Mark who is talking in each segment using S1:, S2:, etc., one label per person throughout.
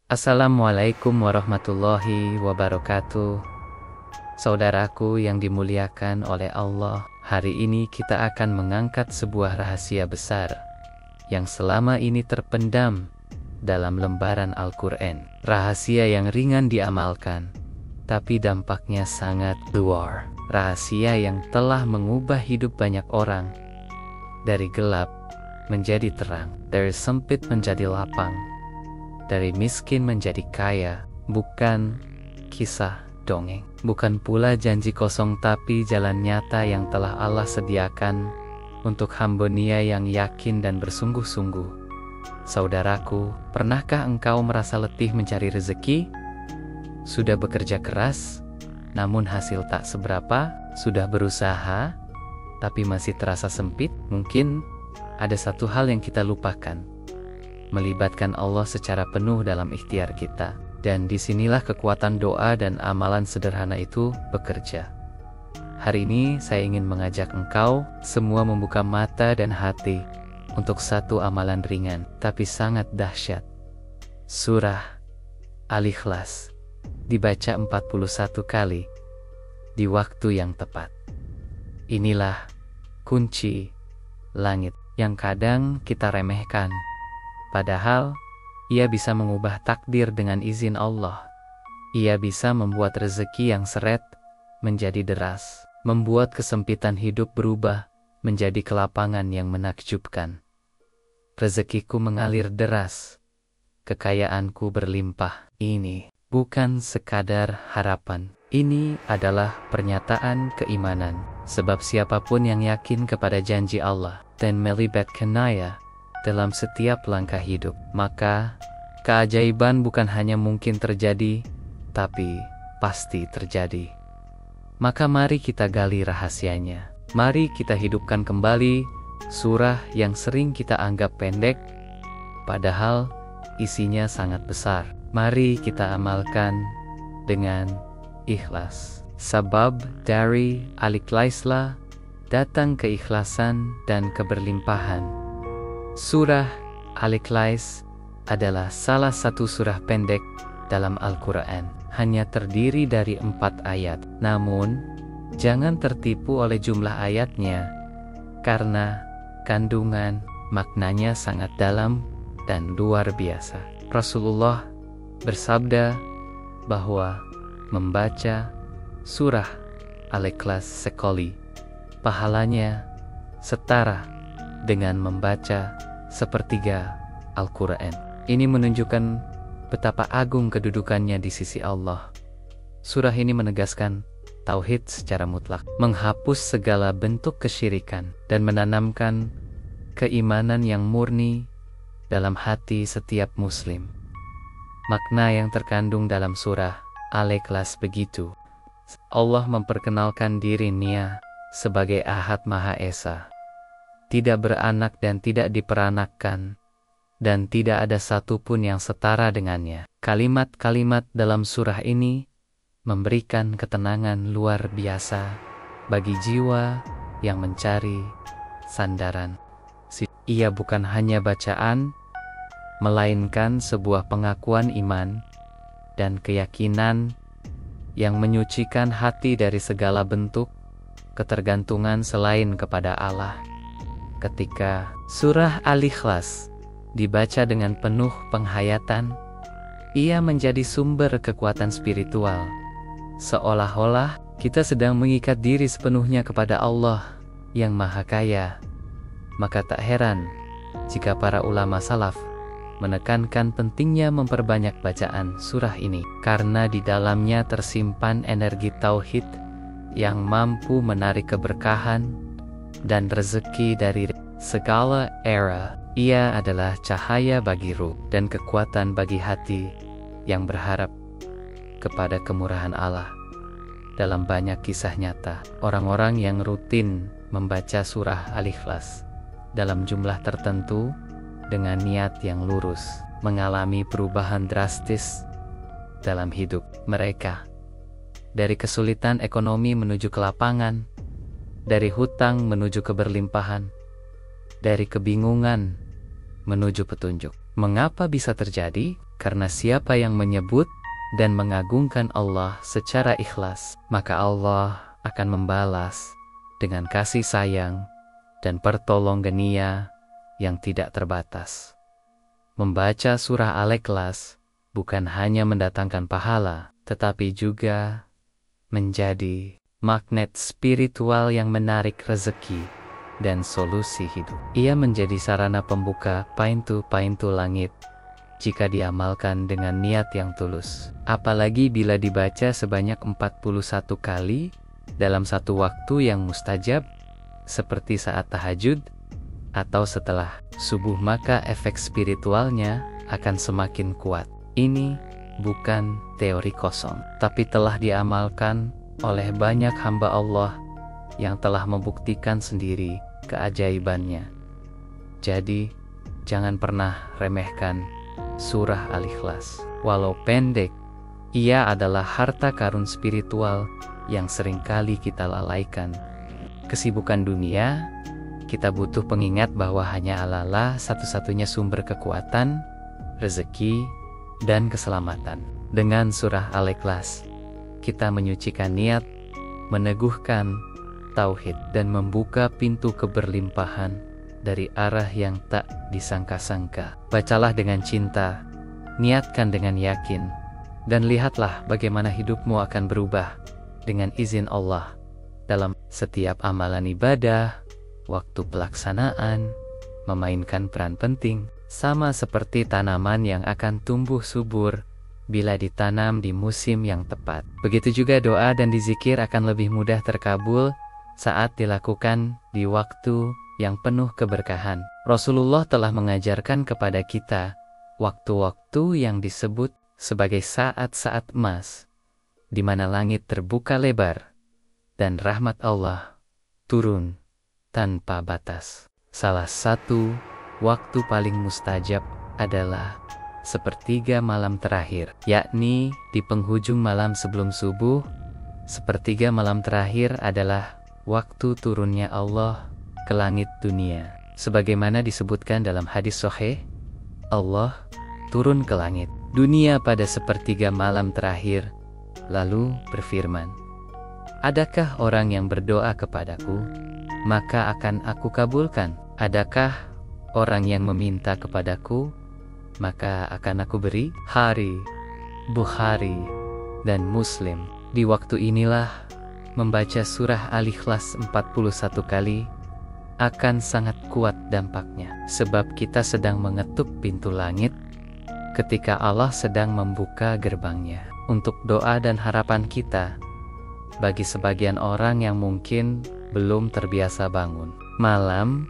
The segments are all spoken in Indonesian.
S1: Assalamualaikum warahmatullahi wabarakatuh. Saudaraku yang dimuliakan oleh Allah, hari ini kita akan mengangkat sebuah rahasia besar yang selama ini terpendam dalam lembaran Al-Quran. Rahasia yang ringan diamalkan, tapi dampaknya sangat luar. Rahasia yang telah mengubah hidup banyak orang dari gelap menjadi terang, dari sempit menjadi lapang, dari miskin menjadi kaya. Bukan kisah dongeng, bukan pula janji kosong, tapi jalan nyata yang telah Allah sediakan untuk hamba-Nya yang yakin dan bersungguh-sungguh. Saudaraku, pernahkah engkau merasa letih mencari rezeki? Sudah bekerja keras, namun hasil tak seberapa? Sudah berusaha, tapi masih terasa sempit? Mungkin ada satu hal yang kita lupakan: melibatkan Allah secara penuh dalam ikhtiar kita. Dan disinilah kekuatan doa dan amalan sederhana itu bekerja. Hari ini saya ingin mengajak engkau semua membuka mata dan hati untuk satu amalan ringan tapi sangat dahsyat. Surah Al-Ikhlas dibaca 41 kali di waktu yang tepat. Inilah kunci langit yang kadang kita remehkan, padahal ia bisa mengubah takdir dengan izin Allah. Ia bisa membuat rezeki yang seret menjadi deras, membuat kesempitan hidup berubah menjadi kelapangan yang menakjubkan. Rezekiku mengalir deras, kekayaanku berlimpah. Ini bukan sekadar harapan, ini adalah pernyataan keimanan. Sebab siapapun yang yakin kepada janji Allah dan melibatkannya dalam setiap langkah hidup, maka keajaiban bukan hanya mungkin terjadi, tapi pasti terjadi. Maka mari kita gali rahasianya. Mari kita hidupkan kembali surah yang sering kita anggap pendek, padahal isinya sangat besar. Mari kita amalkan dengan ikhlas. Sebab dari Al-Ikhlaslah datang keikhlasan dan keberlimpahan. Surah Al-Ikhlas adalah salah satu surah pendek dalam Al-Quran. Hanya terdiri dari 4 ayat. Namun, jangan tertipu oleh jumlah ayatnya, karena kandungan maknanya sangat dalam dan luar biasa. Rasulullah bersabda bahwa membaca surah Al-Ikhlas sekali, pahalanya setara dengan membaca sepertiga Al-Quran. Ini menunjukkan betapa agung kedudukannya di sisi Allah. Surah ini menegaskan tauhid secara mutlak, menghapus segala bentuk kesyirikan, dan menanamkan keimanan yang murni dalam hati setiap muslim. Makna yang terkandung dalam surah Al-Ikhlas begitu. Allah memperkenalkan diri-Nya sebagai Ahad Maha Esa, tidak beranak dan tidak diperanakkan, dan tidak ada satupun yang setara dengannya. Kalimat-kalimat dalam surah ini memberikan ketenangan luar biasa bagi jiwa yang mencari sandaran. Ia bukan hanya bacaan, melainkan sebuah pengakuan iman dan keyakinan yang menyucikan hati dari segala bentuk ketergantungan selain kepada Allah. Ketika surah Al-Ikhlas dibaca dengan penuh penghayatan, ia menjadi sumber kekuatan spiritual. Seolah-olah kita sedang mengikat diri sepenuhnya kepada Allah yang Maha Kaya. Maka tak heran jika para ulama salaf menekankan pentingnya memperbanyak bacaan surah ini, karena di dalamnya tersimpan energi tauhid yang mampu menarik keberkahan dan rezeki dari segala era. Ia adalah cahaya bagi ruh dan kekuatan bagi hati yang berharap kepada kemurahan Allah. Dalam banyak kisah nyata, orang-orang yang rutin membaca surah Al-Ikhlas dalam jumlah tertentu dengan niat yang lurus mengalami perubahan drastis dalam hidup mereka. Dari kesulitan ekonomi menuju kelapangan, dari hutang menuju keberlimpahan, dari kebingungan menuju petunjuk. Mengapa bisa terjadi? Karena siapa yang menyebut dan mengagungkan Allah secara ikhlas, maka Allah akan membalas dengan kasih sayang dan pertolongan yang tidak terbatas. Membaca surah Al-Ikhlas bukan hanya mendatangkan pahala, tetapi juga menjadi magnet spiritual yang menarik rezeki dan solusi hidup. Ia menjadi sarana pembuka pintu-pintu langit jika diamalkan dengan niat yang tulus. Apalagi bila dibaca sebanyak 41 kali dalam satu waktu yang mustajab, seperti saat tahajud atau setelah subuh, maka efek spiritualnya akan semakin kuat. Ini bukan teori kosong, tapi telah diamalkan oleh banyak hamba Allah yang telah membuktikan sendiri keajaibannya. Jadi, jangan pernah remehkan surah Al-Ikhlas. Walau pendek, ia adalah harta karun spiritual yang seringkali kita lalaikan. Kesibukan dunia, kita butuh pengingat bahwa hanya Allah satu-satunya sumber kekuatan, rezeki, dan keselamatan. Dengan surah Al-Ikhlas, kita menyucikan niat, meneguhkan tauhid, dan membuka pintu keberlimpahan dari arah yang tak disangka-sangka. Bacalah dengan cinta, niatkan dengan yakin, dan lihatlah bagaimana hidupmu akan berubah dengan izin Allah dalam setiap amalan ibadah. Waktu pelaksanaan memainkan peran penting, sama seperti tanaman yang akan tumbuh subur bila ditanam di musim yang tepat. Begitu juga doa dan dizikir akan lebih mudah terkabul saat dilakukan di waktu yang penuh keberkahan. Rasulullah telah mengajarkan kepada kita waktu-waktu yang disebut sebagai saat-saat emas, di mana langit terbuka lebar dan rahmat Allah turun tanpa batas. Salah satu waktu paling mustajab adalah sepertiga malam terakhir, yakni di penghujung malam sebelum subuh. Sepertiga malam terakhir adalah waktu turunnya Allah ke langit dunia. Sebagaimana disebutkan dalam hadis sahih, Allah turun ke langit dunia pada sepertiga malam terakhir, lalu berfirman, "Adakah orang yang berdoa kepadaku, maka akan aku kabulkan? Adakah orang yang meminta kepadaku, maka akan aku beri?" Hari Bukhari dan Muslim. Di waktu inilah membaca surah Al-Ikhlas 41 kali akan sangat kuat dampaknya, sebab kita sedang mengetuk pintu langit ketika Allah sedang membuka gerbangnya untuk doa dan harapan kita. Bagi sebagian orang yang mungkin belum terbiasa bangun malam,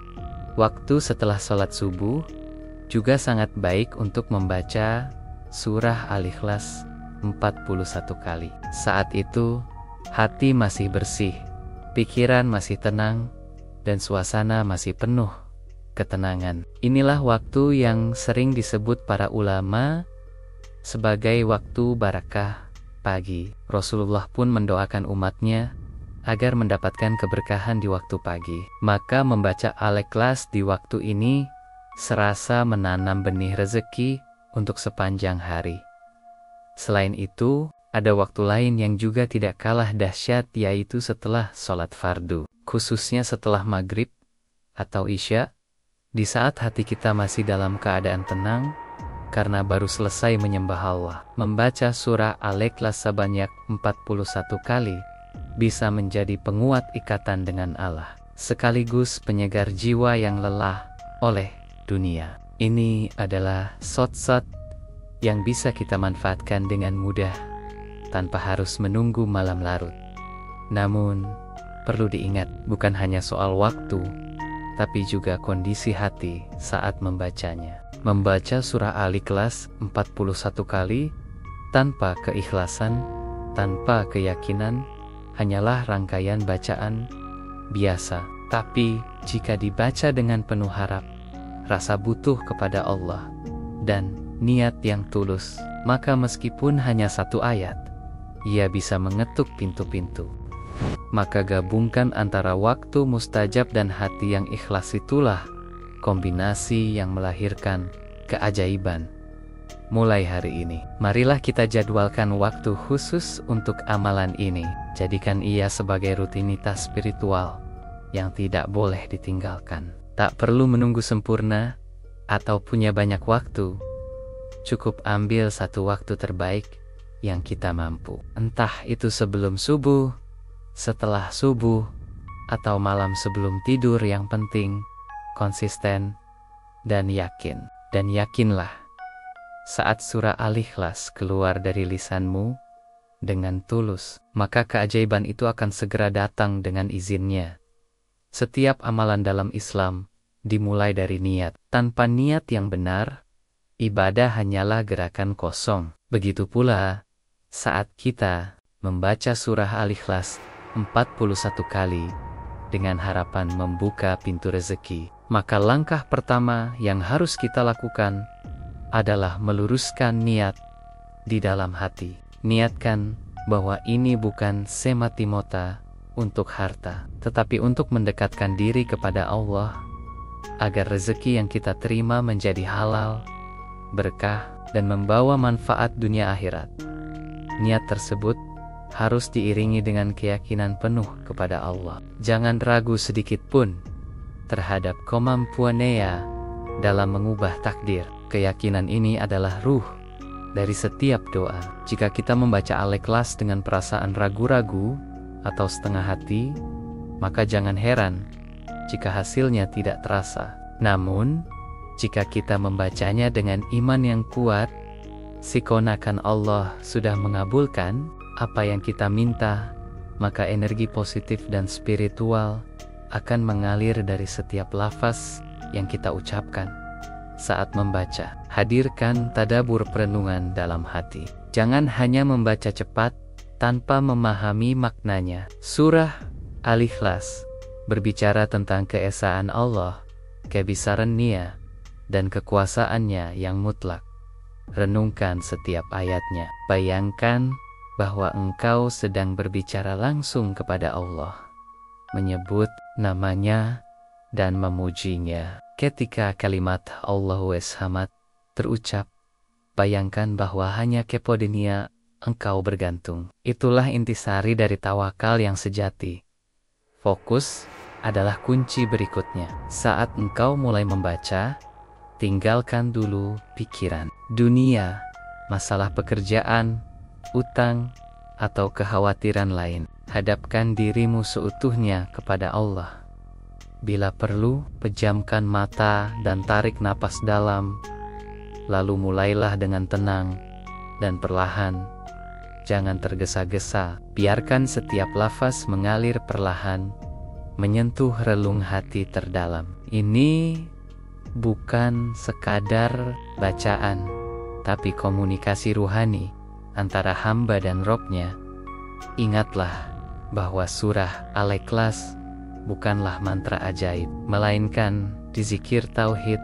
S1: waktu setelah sholat subuh juga sangat baik untuk membaca surah Al-Ikhlas 41 kali. Saat itu, hati masih bersih, pikiran masih tenang, dan suasana masih penuh ketenangan. Inilah waktu yang sering disebut para ulama sebagai waktu barakah pagi. Rasulullah pun mendoakan umatnya agar mendapatkan keberkahan di waktu pagi. Maka membaca Al-Ikhlas di waktu ini serasa menanam benih rezeki untuk sepanjang hari. Selain itu, ada waktu lain yang juga tidak kalah dahsyat, yaitu setelah sholat fardu, khususnya setelah maghrib atau isya, di saat hati kita masih dalam keadaan tenang karena baru selesai menyembah Allah. Membaca surah Al-Ikhlas sebanyak 41 kali bisa menjadi penguat ikatan dengan Allah, sekaligus penyegar jiwa yang lelah oleh dunia. Ini adalah shot-shot yang bisa kita manfaatkan dengan mudah tanpa harus menunggu malam larut. Namun, perlu diingat, bukan hanya soal waktu, tapi juga kondisi hati saat membacanya. Membaca surah Al-Ikhlas 41 kali tanpa keikhlasan, tanpa keyakinan, hanyalah rangkaian bacaan biasa. Tapi jika dibaca dengan penuh harap, rasa butuh kepada Allah, dan niat yang tulus, maka meskipun hanya satu ayat, ia bisa mengetuk pintu-pintu. Maka gabungkan antara waktu mustajab dan hati yang ikhlas, itulah kombinasi yang melahirkan keajaiban mulai hari ini. Marilah kita jadwalkan waktu khusus untuk amalan ini. Jadikan ia sebagai rutinitas spiritual yang tidak boleh ditinggalkan. Tak perlu menunggu sempurna atau punya banyak waktu. Cukup ambil satu waktu terbaik yang kita mampu. Entah itu sebelum subuh, setelah subuh, atau malam sebelum tidur. Yang penting konsisten dan yakin. Dan yakinlah, saat surah Al-Ikhlas keluar dari lisanmu dengan tulus, maka keajaiban itu akan segera datang dengan izinnya. Setiap amalan dalam Islam dimulai dari niat. Tanpa niat yang benar, ibadah hanyalah gerakan kosong. Begitu pula saat kita membaca surah Al-Ikhlas 41 kali dengan harapan membuka pintu rezeki, maka langkah pertama yang harus kita lakukan adalah meluruskan niat di dalam hati. Niatkan bahwa ini bukan semata-mata untuk harta, tetapi untuk mendekatkan diri kepada Allah, agar rezeki yang kita terima menjadi halal, berkah, dan membawa manfaat dunia akhirat. Niat tersebut harus diiringi dengan keyakinan penuh kepada Allah. Jangan ragu sedikit pun terhadap kemampuannya dalam mengubah takdir. Keyakinan ini adalah ruh dari setiap doa. Jika kita membaca Al-Ikhlas dengan perasaan ragu-ragu atau setengah hati, maka jangan heran jika hasilnya tidak terasa. Namun, jika kita membacanya dengan iman yang kuat, seakan-akan Allah sudah mengabulkan apa yang kita minta, maka energi positif dan spiritual akan mengalir dari setiap lafaz yang kita ucapkan saat membaca. Hadirkan tadabbur perenungan dalam hati. Jangan hanya membaca cepat tanpa memahami maknanya. Surah Al-Ikhlas berbicara tentang keesaan Allah, kebesaran-Nya, dan kekuasaannya yang mutlak. Renungkan setiap ayatnya. Bayangkan bahwa engkau sedang berbicara langsung kepada Allah, menyebut namanya dan memujinya. Ketika kalimat Allahu Samad terucap, bayangkan bahwa hanya kepada-Nya engkau bergantung. Itulah intisari dari tawakal yang sejati. Fokus adalah kunci berikutnya. Saat engkau mulai membaca, tinggalkan dulu pikiran dunia, masalah pekerjaan, utang, atau kekhawatiran lain. Hadapkan dirimu seutuhnya kepada Allah. Bila perlu, pejamkan mata dan tarik napas dalam. Lalu mulailah dengan tenang dan perlahan. Jangan tergesa-gesa. Biarkan setiap lafaz mengalir perlahan, menyentuh relung hati terdalam. Ini bukan sekadar bacaan, tapi komunikasi ruhani antara hamba dan Robnya. Ingatlah bahwa surah Al-Ikhlas bukanlah mantra ajaib, melainkan zikir tauhid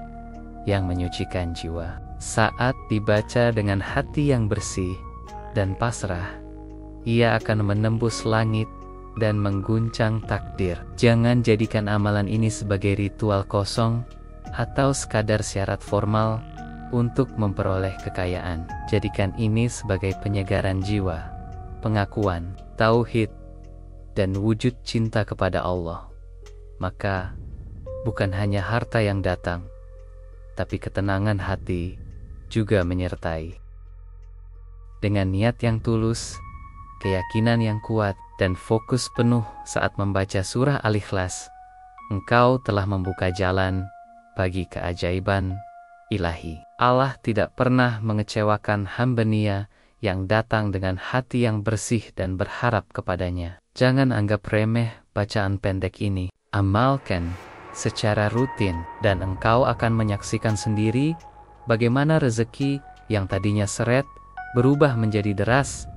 S1: yang menyucikan jiwa. Saat dibaca dengan hati yang bersih dan pasrah, ia akan menembus langit dan mengguncang takdir. Jangan jadikan amalan ini sebagai ritual kosong atau sekadar syarat formal untuk memperoleh kekayaan. Jadikan ini sebagai penyegaran jiwa, pengakuan tauhid, dan wujud cinta kepada Allah. Maka bukan hanya harta yang datang, tapi ketenangan hati juga menyertai. Dengan niat yang tulus, keyakinan yang kuat, dan fokus penuh saat membaca surah Al-Ikhlas, engkau telah membuka jalan bagi keajaiban ilahi. Allah tidak pernah mengecewakan hamba-Nya yang datang dengan hati yang bersih dan berharap kepadanya. Jangan anggap remeh bacaan pendek ini. Amalkan secara rutin, dan engkau akan menyaksikan sendiri bagaimana rezeki yang tadinya seret berubah menjadi deras,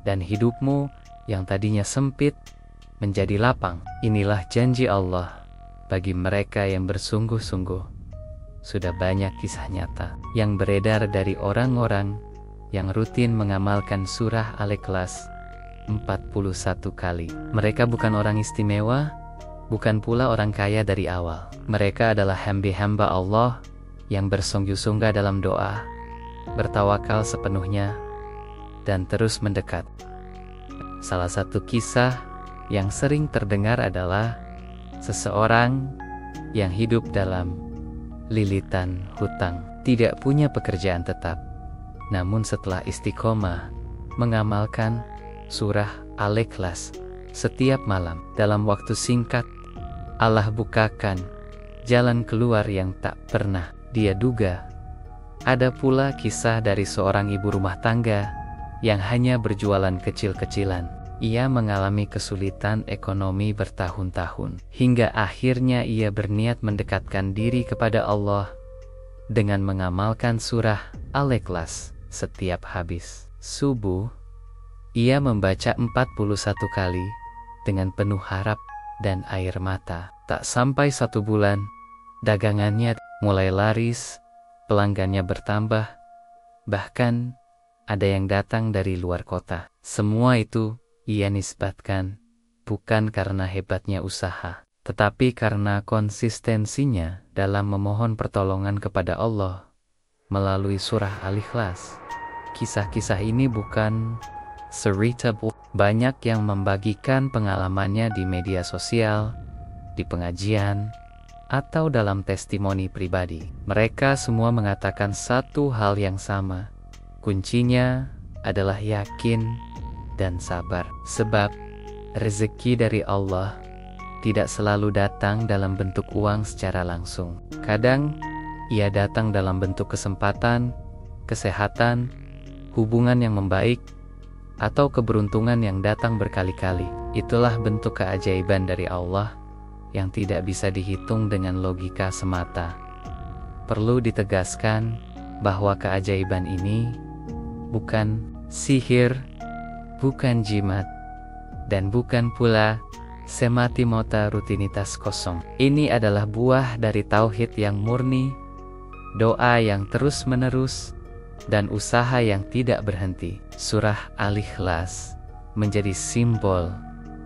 S1: dan hidupmu yang tadinya sempit menjadi lapang. Inilah janji Allah bagi mereka yang bersungguh-sungguh. Sudah banyak kisah nyata yang beredar dari orang-orang yang rutin mengamalkan surah Al-Ikhlas 41 kali. Mereka bukan orang istimewa, bukan pula orang kaya dari awal. Mereka adalah hamba-hamba Allah yang bersungguh-sungguh dalam doa, bertawakal sepenuhnya, dan terus mendekat. Salah satu kisah yang sering terdengar adalah seseorang yang hidup dalam lilitan hutang, tidak punya pekerjaan tetap. Namun setelah istiqomah mengamalkan surah Al-Ikhlas setiap malam, dalam waktu singkat Allah bukakan jalan keluar yang tak pernah dia duga. Ada pula kisah dari seorang ibu rumah tangga yang hanya berjualan kecil-kecilan. Ia mengalami kesulitan ekonomi bertahun-tahun, hingga akhirnya ia berniat mendekatkan diri kepada Allah dengan mengamalkan surah Al-Ikhlas setiap habis subuh. Ia membaca 41 kali dengan penuh harap dan air mata. Tak sampai 1 bulan, dagangannya mulai laris, pelanggannya bertambah, bahkan ada yang datang dari luar kota. Semua itu ia nisbatkan bukan karena hebatnya usaha, tetapi karena konsistensinya dalam memohon pertolongan kepada Allah melalui surah Al-Ikhlas. Kisah-kisah ini bukan cerita. Banyak yang membagikan pengalamannya di media sosial, di pengajian, atau dalam testimoni pribadi. Mereka semua mengatakan satu hal yang sama. Kuncinya adalah yakin dan sabar. Sebab rezeki dari Allah tidak selalu datang dalam bentuk uang secara langsung. Kadang ia datang dalam bentuk kesempatan, kesehatan, hubungan yang membaik, atau keberuntungan yang datang berkali-kali. Itulah bentuk keajaiban dari Allah yang tidak bisa dihitung dengan logika semata. Perlu ditegaskan bahwa keajaiban ini bukan sihir, bukan jimat, dan bukan pula semata-mata rutinitas kosong. Ini adalah buah dari tauhid yang murni, doa yang terus-menerus, dan usaha yang tidak berhenti. Surah Al-Ikhlas menjadi simbol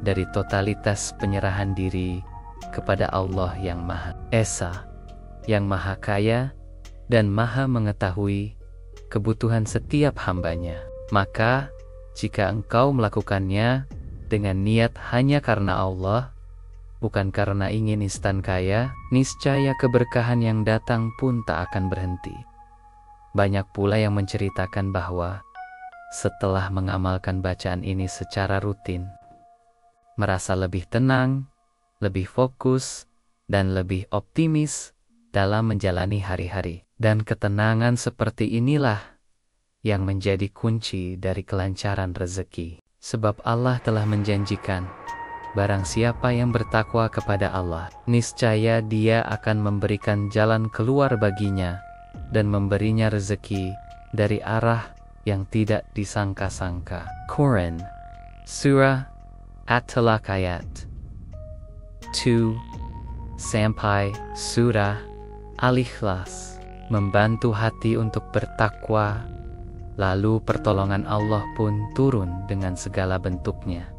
S1: dari totalitas penyerahan diri kepada Allah yang Maha Esa, yang Maha Kaya, dan Maha mengetahui kebutuhan setiap hambanya. Maka, jika engkau melakukannya dengan niat hanya karena Allah, bukan karena ingin instan kaya, niscaya keberkahan yang datang pun tak akan berhenti. Banyak pula yang menceritakan bahwa setelah mengamalkan bacaan ini secara rutin, merasa lebih tenang, lebih fokus, dan lebih optimis dalam menjalani hari-hari. Dan ketenangan seperti inilah yang menjadi kunci dari kelancaran rezeki. Sebab Allah telah menjanjikan, barang siapa yang bertakwa kepada Allah, niscaya Dia akan memberikan jalan keluar baginya dan memberinya rezeki dari arah yang tidak disangka-sangka. Quran Surah At-Talaq ayat 2 sampai Surah Al-Ikhlas membantu hati untuk bertakwa, lalu pertolongan Allah pun turun dengan segala bentuknya.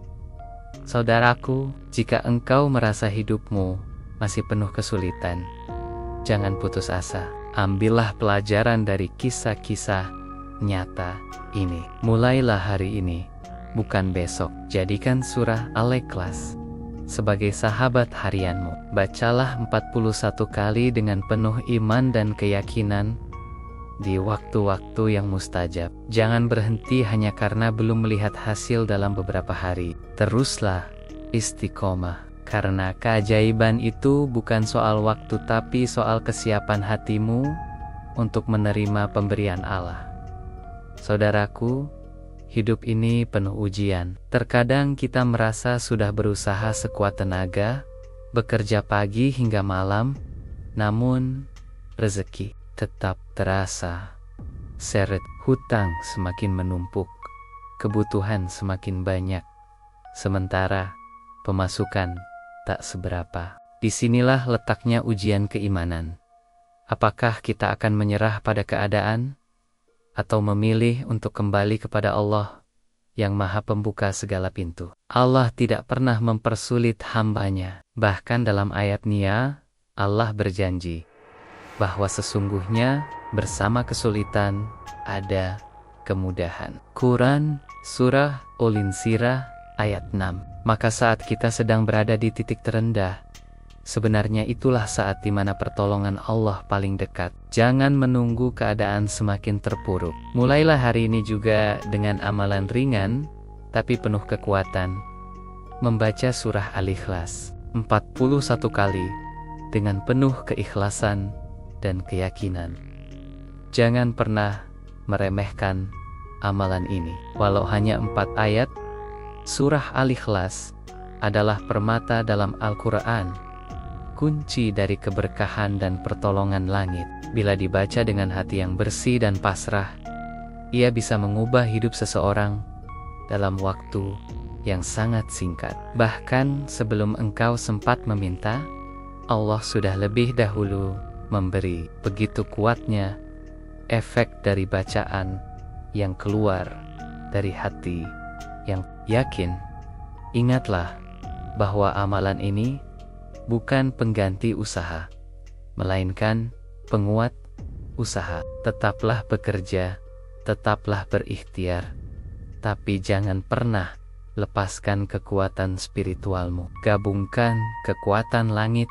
S1: Saudaraku, jika engkau merasa hidupmu masih penuh kesulitan, jangan putus asa. Ambillah pelajaran dari kisah-kisah nyata ini. Mulailah hari ini, bukan besok. Jadikan surah Al-Ikhlas sebagai sahabat harianmu. Bacalah 41 kali dengan penuh iman dan keyakinan di waktu-waktu yang mustajab. Jangan berhenti hanya karena belum melihat hasil dalam beberapa hari. Teruslah istiqomah, karena keajaiban itu bukan soal waktu tapi soal kesiapan hatimu untuk menerima pemberian Allah. Saudaraku, hidup ini penuh ujian. Terkadang kita merasa sudah berusaha sekuat tenaga, bekerja pagi hingga malam, namun rezeki tetap terasa seret. Hutang semakin menumpuk, kebutuhan semakin banyak, sementara pemasukan tak seberapa. Disinilah letaknya ujian keimanan. Apakah kita akan menyerah pada keadaan, atau memilih untuk kembali kepada Allah yang Maha Pembuka segala pintu? Allah tidak pernah mempersulit hambanya. Bahkan dalam ayat Nia, Allah berjanji bahwa sesungguhnya Bersama kesulitan, ada kemudahan. Quran, Surah Al-Insyirah, ayat 6. Maka saat kita sedang berada di titik terendah, sebenarnya itulah saat di mana pertolongan Allah paling dekat. Jangan menunggu keadaan semakin terpuruk. Mulailah hari ini juga dengan amalan ringan, tapi penuh kekuatan. Membaca surah Al-Ikhlas 41 kali, dengan penuh keikhlasan dan keyakinan. Jangan pernah meremehkan amalan ini. Walau hanya 4 ayat, surah Al-Ikhlas adalah permata dalam Al-Quran, kunci dari keberkahan dan pertolongan langit. Bila dibaca dengan hati yang bersih dan pasrah, ia bisa mengubah hidup seseorang dalam waktu yang sangat singkat. Bahkan sebelum engkau sempat meminta, Allah sudah lebih dahulu memberi. Begitu kuatnya efek dari bacaan yang keluar dari hati yang yakin. Ingatlah bahwa amalan ini bukan pengganti usaha, melainkan penguat usaha. Tetaplah bekerja, tetaplah berikhtiar, tapi jangan pernah lepaskan kekuatan spiritualmu. Gabungkan kekuatan langit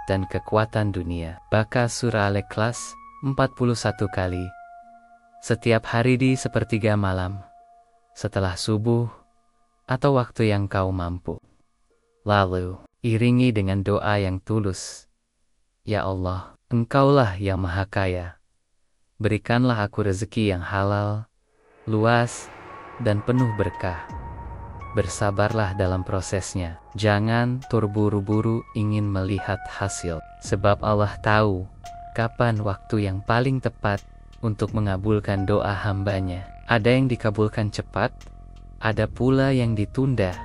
S1: dan kekuatan dunia. Baca surah Al-Ikhlas 41 kali setiap hari di sepertiga malam, setelah subuh, atau waktu yang kau mampu. Lalu iringi dengan doa yang tulus. Ya Allah, Engkaulah yang Maha Kaya. Berikanlah aku rezeki yang halal, luas, dan penuh berkah. Bersabarlah dalam prosesnya. Jangan terburu-buru ingin melihat hasil, sebab Allah tahu kapan waktu yang paling tepat untuk mengabulkan doa hambanya. Ada yang dikabulkan cepat, ada pula yang ditunda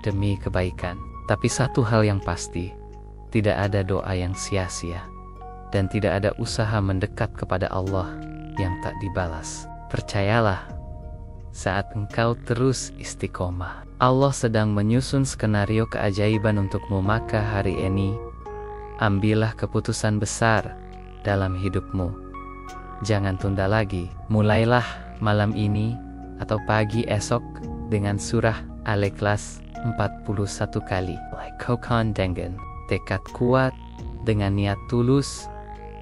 S1: demi kebaikan. Tapi satu hal yang pasti, tidak ada doa yang sia-sia, dan tidak ada usaha mendekat kepada Allah yang tak dibalas. Percayalah, saat engkau terus istiqomah, Allah sedang menyusun skenario keajaiban untukmu. Maka hari ini, ambillah keputusan besar dalam hidupmu. Jangan tunda lagi. Mulailah malam ini atau pagi esok dengan surah Al-Ikhlas 41 kali. Lakukan dengan tekad kuat, dengan niat tulus,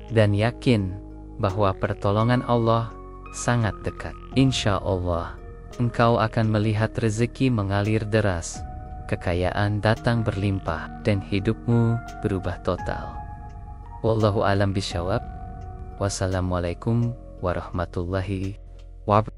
S1: dan yakin bahwa pertolongan Allah sangat dekat. Insya Allah, engkau akan melihat rezeki mengalir deras, kekayaan datang berlimpah, dan hidupmu berubah total. Wallahu alam bisyawab. Wassalamualaikum warahmatullahi wabarakatuh.